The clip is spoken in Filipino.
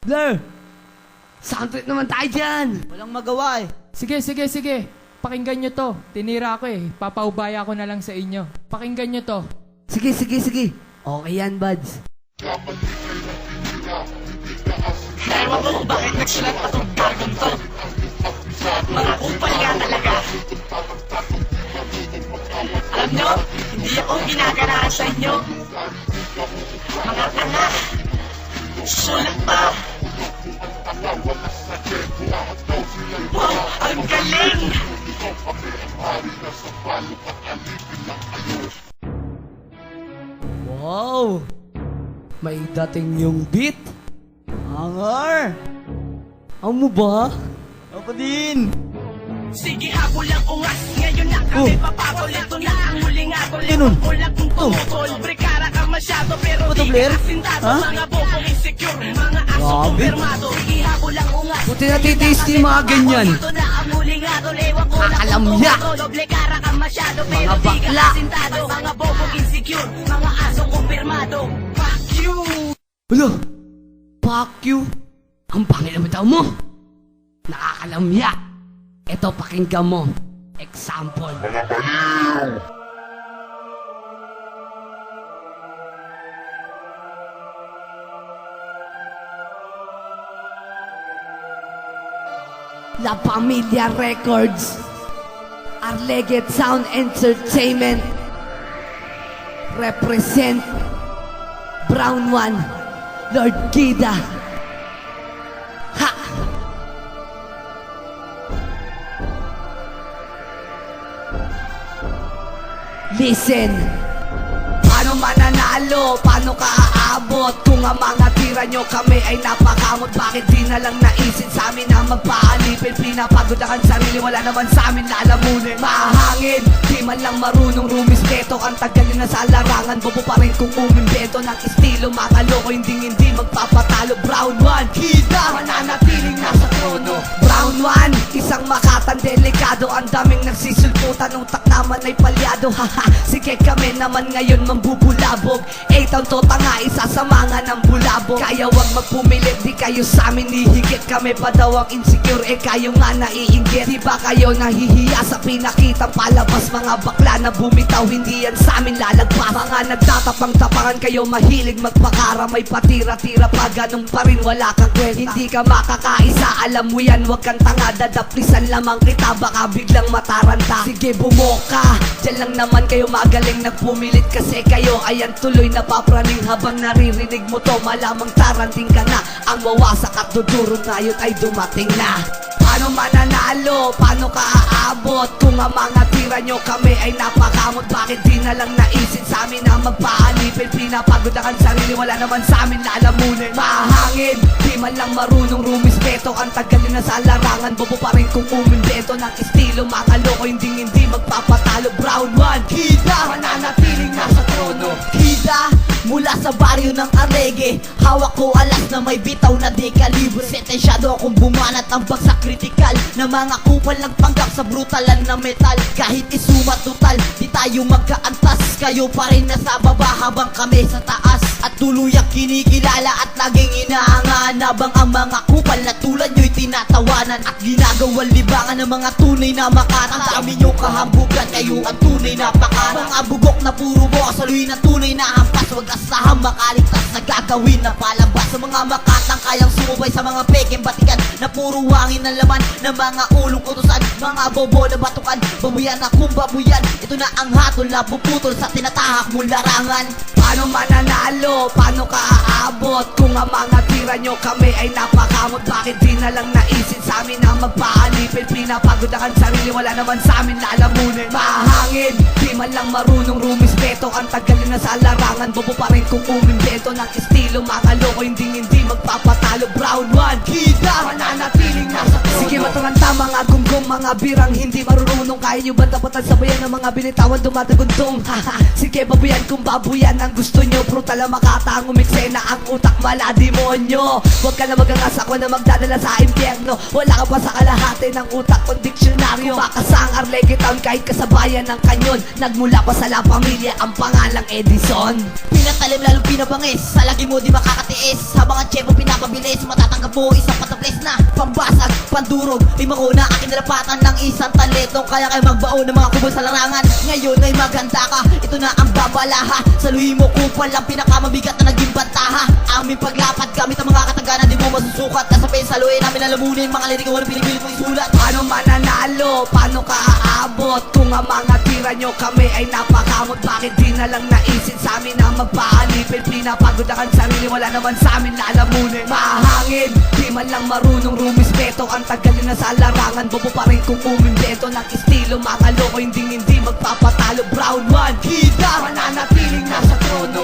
Blur! Soundtrack naman tayo dyan! Walang magawa eh. Sige. Pakinggan nyo to. Tinira ko eh. Papaubaya ko na lang sa inyo. Pakinggan nyo to. Sige. Okay yan, buds. Ewan ko kung bakit nagsulat pa tong bagong to. Mga kupal nga talaga. Alam nyo, hindi ako ginaganahan sa inyo. Mga tanga. Sulat pa. Wow, ang galing! Wow! May dating yung beat. Angar! Amo ba? Ako din! Sige, habol ang ungas. Ngayon na kami papatol. Ito na ang huling atol. Ganun. Ulang kong tumutol. Brekara ka masyado pero Ano to, di Blair? ka asintado. Ha? Mga bobong insecure. Mga aso Grabe. kumpirmado. Sige, habol ang ungas. Buti natitiis yung mga ganyan. Ito na ang huling atol. Ewan ko lang Kakalamya. kung tumutol. Brekara ka masyado pero Mga di ka bakla. asintado. Mga bobong insecure. Mga aso kumpirmado. Fuck you! Hala! Fuck you! Ang pangit na bitaw mo! Nakakalamya! Ito, pakinggan mo. Example. La Familia Records, Arleget Sound Entertainment, represent Brown One, Lord Gida. Ha! Listen. Paano mananalo? Paano ka aabot? Kung ang mga tira nyo kami ay napakamot, bakit di na lang naisin sa amin na magpaalipin? Pinapagod ang sarili, wala naman sa amin lalamunin. Mahangin, di man lang marunong rumispeto. Ang tagal na sa larangan, bobo pa rin kung umimbento ng estilo. Makaloko, hindi magpapatalo. Brown One, Gida, mananatiling nasa trono. Brown One, isang makatang delikado. Ang daming nagsisulputan, utak naman ay palyado. Haha, sige kami naman ngayon mambubulabog. 8 ang tota nga, isasamangan ng bulabog. Kaya wag magpumilit, di kayo sa amin hihigit. Kami pa daw ang insecure, kayo nga naiinggit. Di ba kayo nahihiya sa pinakitang palabas? Mga bakla na bumitaw, hindi yan sa amin lalagpas. Mga nagtatapang-tapangan kayo, mahilig magpakara. May patira-tira pa, ganun pa rin wala kang kwenta. Hindi ka makakaisa, alam mo yan, wag kang tanga. Dadaplisan lamang kita, baka biglang mataranta. Sige bumoka, dyan lang naman kayo magaling nagpumilit. Kasi kayo ayan tuloy napapraning. Habang naririnig mo to, malamang taranting ka na. Ang mawasak at dudurog ngayon ay dumating na. Paano mananalo? Paano ka aabot? Kung ang mga tira nyo kami ay napakamot, bakit di na lang naisin sa amin na magpaalipin? Pinapagod ang sarili, wala naman sa amin lalamunin. Mahangin, di man lang marunong rumispeto. Ang tagal na sa larangan, bobo pa rin kung umimbento ng estilo. Makaloko, hindi magpapatalo. Brown One, Gida, mananatiling nasa trono. Gida, mula sa baryo ng Arege, hawak ko alas na may bitaw na di kalibre. Sentensyado akong bumanat ang bagsak kritikal na mga kupal nagpanggap sa brutalan na metal. Kahit isumat total, di tayo magkaantas. Kayo pa rin nasa baba habang kami sa taas. At tuluyang kinikilala at laging inaangaan. Habang ang mga kupal na tulad nyo'y tinatawanan at ginagawang libangan ng mga tunay na makatang. Dami nyo kahambugan, kayo ang tunay na pakana. Mga bugok na puro bukas, saluhin ang tunay na hampas. Huwag asahan makaligtas na gagawin na palabas. Sa mga makatang kayang sumubay sa mga peking batikan na puro wangin ng laman ng mga ulong utusan. Mga bobo na batukan, babuyan akong babuyan. Ito na ang hatol na puputol sa tinatahak mong larangan. Paano mananalo? Paano ka aabot? Kung ang mga tira nyo kami ay napakamot, bakit di na lang naisin sa amin na magpaalipin? Pinapagod ang sarili, wala naman sa amin lalamunin. Mahangin, di man lang marunong rumispeto. Ang tagal na sa larangan, bobo pa rin kung umimbento ng estilo. Makaloko, hindi magpapatalo. Brown One, Gida, mananatiling nasa trono. Sige matanganta mga gunggong, mga birang hindi marunong. Kaya nyo ba tapatan sabayan ng mga binitawan dumatagundong? Sige babuyan kung babuyan ang gusto nyo. Brutal ang makata ang umiksena, ang utak malademonyo. Huwag ka na magangasa ko na magdadala sa impyerno. Wala ka pa sa kalahati ng utak kong diksyonaryo. Makasa ang Arleget Town kahit kasabayan ng kanyon. Nagmula pa sa La Familia ang pangalang Edison. Pinatalim lalong pinabangis, sa lagi mo di makakatiis. Habang ang tiyempo pinapabilis, matatanggal mo, isang pataples na pambasag, pandurog. Lima ko na aking nalapatan ng isang talento, kaya kayo magbao ng mga kubo sa larangan. Ngayon ay maganda ka, ito na ang babalaha. Saluhin mo kupal lang pinakamabigat na naging bantaha. Aming paglapat gamit ang mga kataganan, di mo masusukat. Kasapin saluhin namin lalamunin, mga lirik ko na pinipili mo isulat. Paano mananalo? Paano ka aabot? Kung ang mga tira nyo kami ay napakamot, bakit di na lang naisin sa amin na magpaalipin? Pinapagod ang sarili, wala naman sa amin lalamunin. Mahangin, di man lang marunong rumispeto. Ang tagal na sa larangan, bobo pa rin kung umimbento ng estilo. Mga loko hindi magpapatalo. Brown one, kita, mananatiling nasa trono.